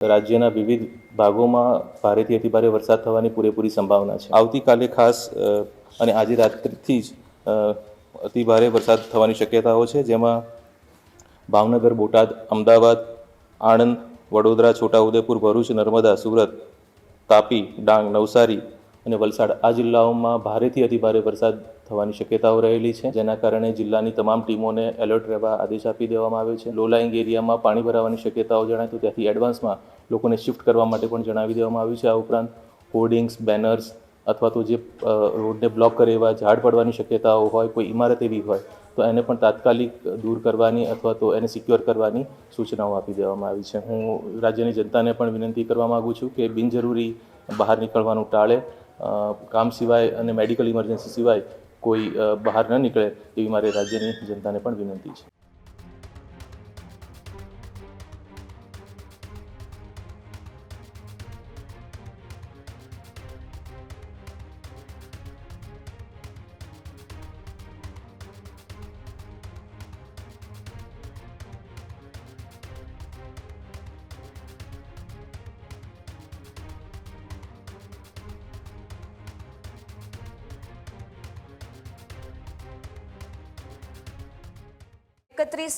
રાજ્યના વિવિધ ભાગોમાં ભારેથી અતિભારે વરસાદ થવાની પૂરેપૂરી સંભાવના છે। આવતીકાલે ખાસ અને આજે રાત્રિથી જ અતિભારે વરસાદ થવાની શક્યતાઓ છે, જેમાં ભાવનગર, બોટાદ, અમદાવાદ, આણંદ, વડોદરા, છોટાઉદેપુર, ભરૂચ, નર્મદા, સુરત, તાપી, ડાંગ, નવસારી અને વલસાડ આ જિલ્લાઓમાં ભારેથી અતિભારે વરસાદ થવાની શક્યતાઓ રહેલી છે, જેના કારણે જિલ્લાની તમામ ટીમોને એલર્ટ રહેવા આદેશ આપી દેવામાં આવ્યો છે। લો લાઇંગ એરિયામાં પાણી ભરાવાની શક્યતાઓ જણાય તો ત્યાંથી એડવાન્સમાં લોકોને શિફ્ટ કરવા માટે પણ જણાવી દેવામાં આવ્યું છે। આ ઉપરાંત હોર્ડિંગ્સ, બેનર્સ અથવા તો જે રોડને બ્લોક કરે એવા ઝાડ પડવાની શક્યતાઓ હોય, કોઈ ઇમારત એવી હોય તો એને પણ તાત્કાલિક દૂર કરવાની અથવા તો એને સિક્યોર કરવાની સૂચનાઓ આપી દેવામાં આવી છે। હું રાજ્યની જનતાને પણ વિનંતી કરવા માગું છું કે બિનજરૂરી બહાર નીકળવાનું ટાળે, કામ સિવાય અને મેડિકલ ઇમરજન્સી સિવાય કોઈ બહાર ન નીકળે એવી મારી રાજ્યની જનતાને પણ વિનંતી છે।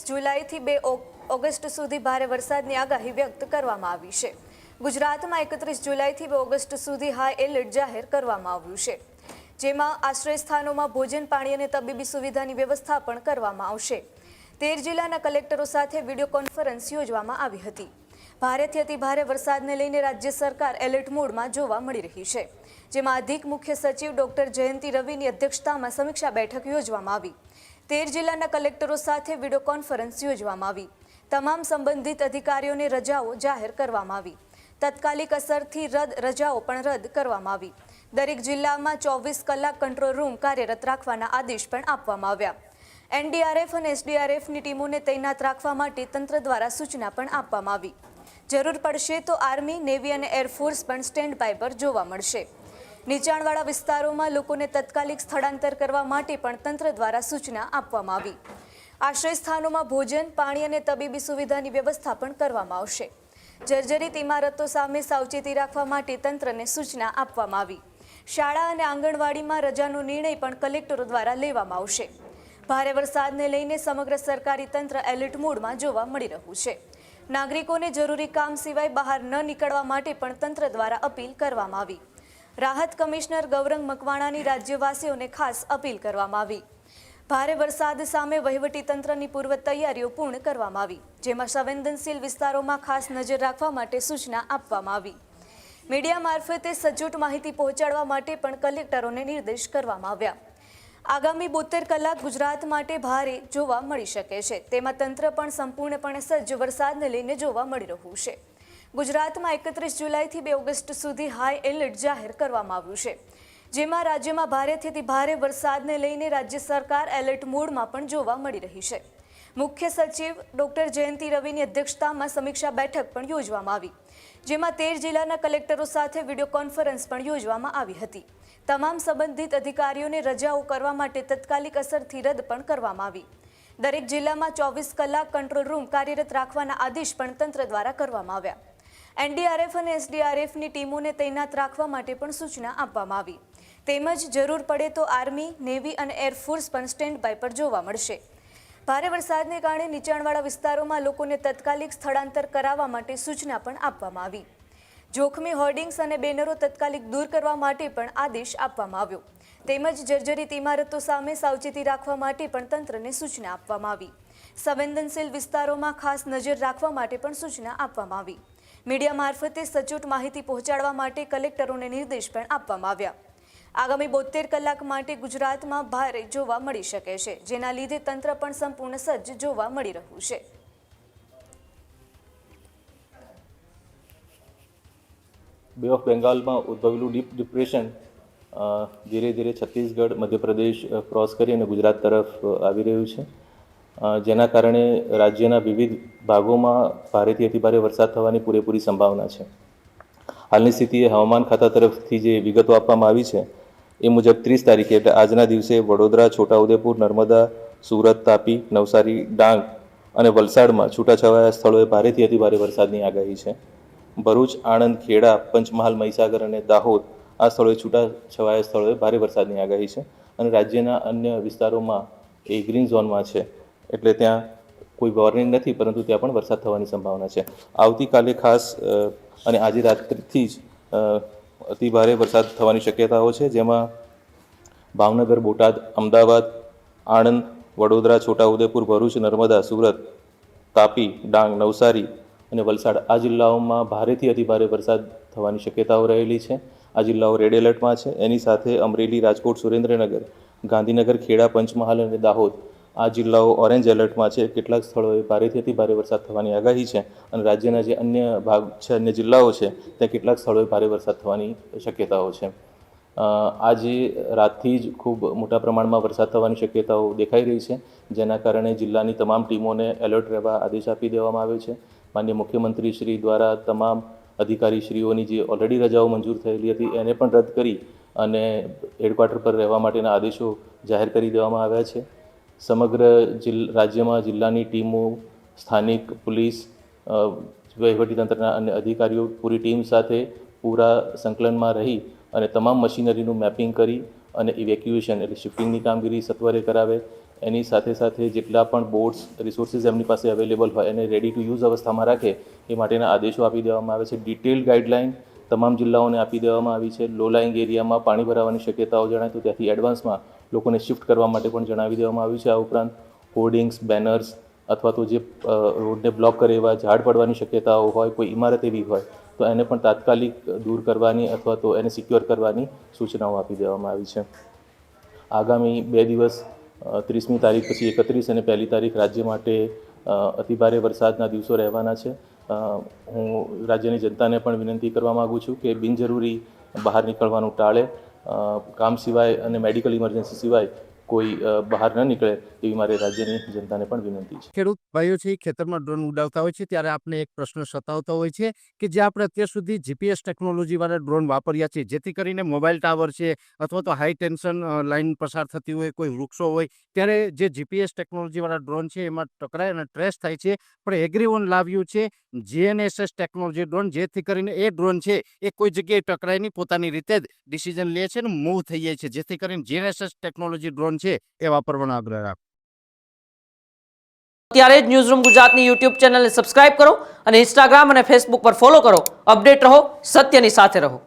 जुलाई 2 ऑगस्ट सुधी भारे वरसादनी आगाही व्यक्त करवामां आवी छे। गुजरातमां 31 जुलाई 2 ऑगस्ट सुधी हाई एलर्ट जाहेर करवामां आव्युं छे, जेमां आश्रय स्थानों में भोजन, पाणी अने तबीबी सुविधानी व्यवस्था पण करवामां आवशे। 13 जिल्लाना कलेक्टरो साथे विडियो कॉन्फरन्स योजवामां आवी हती। भारेथी अति भारे वरसादने लईने राज्य सरकार एलर्ट मोडमां जोवा मळी रही छे, जेमां अधिक मुख्य सचिव डॉक्टर जयंती रविनी अध्यक्षतामां समीक्षा बैठक योजवामां आवी। 13 जिल्लाना कलेक्टरो साथे विडियो कॉन्फरन्स योजवामां आवी। तमाम संबंधित अधिकारीओने रजाओ जाहेर करवामां आवी। तत्कालिक असरथी रजाओ पण रद करवामां आवी। दरेक जिल्लामां 24 कलाक कंट्रोल रूम कार्यरत राखवाना आदेश पण आपवामां आव्या। एनडीआरएफ अने एसडीआरएफनी टीमोने तैनात राखवा माटे तंत्र द्वारा सूचना पण आपवामां आवी। जरूर पड़शे तो आर्मी, नेवी अने एरफोर्स पण स्टेन्ड बाय पर जोवा मळशे। નીચાણવાળા વિસ્તારોમાં લોકોને તાત્કાલિક સ્થળાંતર કરવા માટે પણ તંત્ર દ્વારા સૂચના આપવામાં આવી। આશ્રય સ્થાનોમાં ભોજન, પાણી અને તબીબી સુવિધાની વ્યવસ્થા પણ કરવામાં આવશે। જર્જરિત ઇમારતો સામે સાવચેતી રાખવા માટે તંત્રને સૂચના આપવામાં આવી। શાળા અને આંગણવાડીમાં રજાનો નિર્ણય પણ કલેક્ટરો દ્વારા લેવામાં આવશે। ભારે વરસાદને લઈને સમગ્ર સરકારી તંત્ર એલર્ટ મોડમાં જોવા મળી રહ્યું છે। નાગરિકોને જરૂરી કામ સિવાય બહાર ન નીકળવા માટે પણ તંત્ર દ્વારા અપીલ કરવામાં આવી। राहत कमिश्नर गौरंग मकवाणानी राज्यवासीओने खास अपील करवामां आवी। भारे वरसाद सामे वहीवटी तंत्रनी पूर्व तैयारीओ पूर्ण करवामां आवी, जेमां संवेदनशील विस्तारोमां खास नजर राखवा माटे सूचना आपवामां आवी। मीडिया मार्फते सचोट माहिती पहोंचाडवा माटे पण कलेक्टरोने निर्देश करवामां आव्या। आगामी 72 कलाक गुजरात माटे भारे जोवा मळी शके छे, तेमां तंत्र पण संपूर्णपणे सज्ज वरसादने लईने जोवा मळी रह्युं छे। गुजरातमां 31 जुलाई 2 ऑगस्ट सुधी हाई एलर्ट जाहेर करवामां आव्युं छे, जेमां राज्यमां भारेथी अति भारे वरसादने लईने राज्य सरकार एलर्ट मोडमां पण जोवा मळी रही छे। मुख्य सचिव डॉक्टर जयंती रविनी अध्यक्षतामां समीक्षा बैठक पण योजवामां आवी, जेमां 13 जिल्लाना कलेक्टरो साथे विडियो कॉन्फरन्स पण योजवामां आवी हती। तमाम संबंधित अधिकारीओने रजाओ करवा माटे तत्कालिक असरथी रद पण करवामां आवी। दरेक जिल्लामां 24 कलाक कंट्रोल रूम कार्यरत राखवाना आदेश पण तंत्र द्वारा करवामां आव्या। एनडीआरएफ અને એસડીઆરએફની ટીમોને તૈનાત રાખવા માટે પણ સૂચના આપવામાં આવી। તેમજ જરૂર પડે તો આર્મી, નેવી અને એરફોર્સ પણ સ્ટેન્ડ બાય પર જોવા મળશે। ભારે વરસાદને કારણે નીચાણવાળા વિસ્તારોમાં લોકોને તાત્કાલિક સ્થળાંતર કરાવવા માટે સૂચના પણ આપવામાં આવી। જોખમી હોર્ડિંગ્સ અને બેનરો તાત્કાલિક દૂર કરવા માટે પણ આદેશ આપવામાં આવ્યો। તેમજ જર્જરિત ઇમારતો સામે સાવચેતી રાખવા માટે પણ તંત્રને સૂચના આપવામાં આવી। સંવેદનશીલ વિસ્તારોમાં ખાસ નજર રાખવા માટે પણ સૂચના આપવામાં આવી। मीडिया मार्फते सचोट माहिती पहोंचाडवा माटे कलेक्टरोने निर्देश पण आपवामां आव्या। आगामी 72 कलाक माटे गुजरातमां भारे जोवा मळी शके छे, जेना लीधे तंत्र पण संपूर्ण सज्ज जोवा मळी रह्युं छे। बे ऑफ बेंगालमां उद्भवेલું ડીપ ડિપ્રેશન ધીરે ધીરે છત્તીસગઢ, મધ્યપ્રદેશ ક્રોસ કરી અને ગુજરાત તરફ આવી રહ્યું છે, જેના કારણે રાજ્યના વિવિધ ભાગોમાં ભારેથી અતિભારે વરસાદ થવાની પૂરેપૂરી સંભાવના છે। હાલની સ્થિતિએ હવામાન ખાતા તરફથી જે વિગતો આપવામાં આવી છે એ મુજબ 30 તારીખે એટલે આજના દિવસે વડોદરા, છોટાઉદેપુર, નર્મદા, સુરત, તાપી, નવસારી, ડાંગ અને વલસાડમાં છૂટાછવાયા સ્થળોએ ભારેથી અતિભારે વરસાદની આગાહી છે। ભરૂચ, આણંદ, ખેડા, પંચમહાલ, મહીસાગર અને દાહોદ આ સ્થળોએ છૂટાછવાયા સ્થળોએ ભારે વરસાદની આગાહી છે અને રાજ્યના અન્ય વિસ્તારોમાં એ ગ્રીન ઝોનમાં છે, એટલે ત્યાં કોઈ વોર્નિંગ નથી, પરંતુ ત્યાં પણ વરસાદ થવાની સંભાવના છે. આવતીકાલે ખાસ અને આજે રાત્રિથી જ અતિ ભારે વરસાદ થવાની શક્યતાઓ છે, જેમાં ભાવનગર, બોટાદ, અમદાવાદ, આણંદ, વડોદરા, છોટાઉદેપુર, ભરૂચ, નર્મદા, સુરત, તાપી, ડાંગ, નવસારી અને વલસાડ આ જિલ્લાઓમાં ભારેથી અતિ ભારે વરસાદ થવાની શક્યતાઓ રહેલી છે. આ જિલ્લાઓ રેડ એલર્ટમાં છે. એની સાથે અમરેલી, રાજકોટ, સુરેન્દ્રનગર, ગાંધીનગર, ખેડા, પંચમહાલ અને દાહોદ આ જિલ્લાઓ ઓરેન્જ એલર્ટમાં છે. કેટલાક સ્થળોએ ભારેથી અતિ ભારે વરસાદ થવાની આગાહી છે અને રાજ્યના જે અન્ય ભાગ છે, અન્ય જિલ્લાઓ છે, ત્યાં કેટલાક સ્થળોએ ભારે વરસાદ થવાની શક્યતાઓ છે. આજે રાતથી જ ખૂબ મોટા પ્રમાણમાં વરસાદ થવાની શક્યતાઓ દેખાઈ રહી છે, જેના કારણે જિલ્લાની તમામ ટીમોને એલર્ટ રહેવા આદેશ આપી દેવામાં આવ્યો છે. માનનીય મુખ્યમંત્રી શ્રી દ્વારા તમામ અધિકારીશ્રીઓની જે ઓલરેડી રજાઓ મંજૂર થયેલી હતી એને પણ રદ કરી અને હેડક્વાર્ટર પર રહેવા માટેના આદેશો જાહેર કરી દેવામાં આવ્યા છે. સમગ્ર રાજ્યમાં જિલ્લાની ટીમો, સ્થાનિક પોલીસ, વહીવટીતંત્રના અન્ય અધિકારીઓ પૂરી ટીમ સાથે પૂરા સંકલનમાં રહી અને તમામ મશીનરીનું મેપિંગ કરી અને ઇવેક્યુએશન એટલે શિફ્ટિંગની કામગીરી સત્વરે કરાવે. એની સાથે સાથે જેટલા પણ બોટ્સ, રિસોર્સિસ એમની પાસે અવેલેબલ હોય એને રેડી ટુ યુઝ અવસ્થામાં રાખે એ માટેના આદેશો આપી દેવામાં આવે છે. ડિટેલ્ડ ગાઈડલાઇન તમામ જિલ્લાઓને આપી દેવામાં આવી છે. લો લાઇંગ એરિયામાં પાણી ભરાવાની શક્યતાઓ જણાય તો ત્યાંથી એડવાન્સમાં લોકોને શિફ્ટ કરવા માટે પણ જણાવી દેવામાં આવ્યું છે. આ ઉપરાંત હોર્ડિંગ્સ, બેનર્સ અથવા તો જે રોડને બ્લોક કરે એવા ઝાડ પડવાની શક્યતાઓ હોય, કોઈ ઇમારત એવી હોય તો એને પણ તાત્કાલિક દૂર કરવાની અથવા તો એને સિક્યોર કરવાની સૂચનાઓ આપી દેવામાં આવી છે. આગામી 2 દિવસ 30મી તારીખ પછી 31 અને 1લી તારીખ રાજ્ય માટે અતિભારે વરસાદના દિવસો રહેવાના છે. હું રાજ્યની જનતાને પણ વિનંતી કરવા માગું છું કે બિનજરૂરી બહાર નીકળવાનું ટાળે. કામ સિવાય અને મેડિકલ ઇમરજન્સી સિવાય કોઈ બહાર ન નીકળે એવી મારે રાજ્યની જનતાને પણ વિનંતી છે. ખેડૂત ભાઈઓ છે ખેતરમાં ડ્રોન ઉડાવતા હોય છે ત્યારે આપણે એક પ્રશ્ન સતાવતો હોય છે કે જે આપણે અત્યાર સુધી જીપીએસ ટેકનોલોજી વાળા ડ્રોન વાપર્યા છે, જેથી કરીને મોબાઈલ ટાવર છે અથવા તો હાઈ ટેન્શન લાઈન પસાર થતી હોય, કોઈ વૃક્ષો હોય, ત્યારે જે જીપીએસ ટેકનોલોજી વાળા ડ્રોન છે એમાં ટકરાય અને ટ્રેસ થાય છે. પણ એગ્રીવન લાવ્યું છે જીએનએસએસ ટેકનોલોજી ડ્રોન, જેથી કરીને એ ડ્રોન છે એ કોઈ જગ્યાએ ટકરાય નહીં, પોતાની રીતે જ ડિસિઝન લે છે અને મૂવ થઈ જાય છે, જેથી કરીને જીએનએસએસ ટેકનોલોજી ડ્રોન છે એ વાપરવાનો આગ્રહ રાખો. અત્યારે જ ન્યૂઝરૂમ ગુજરાતની યુટ્યુબ ચેનલને સબસ્ક્રાઇબ કરો અને ઇન્સ્ટાગ્રામ અને ફેસબુક પર ફોલો કરો. અપડેટ રહો, સત્યની સાથે રહો.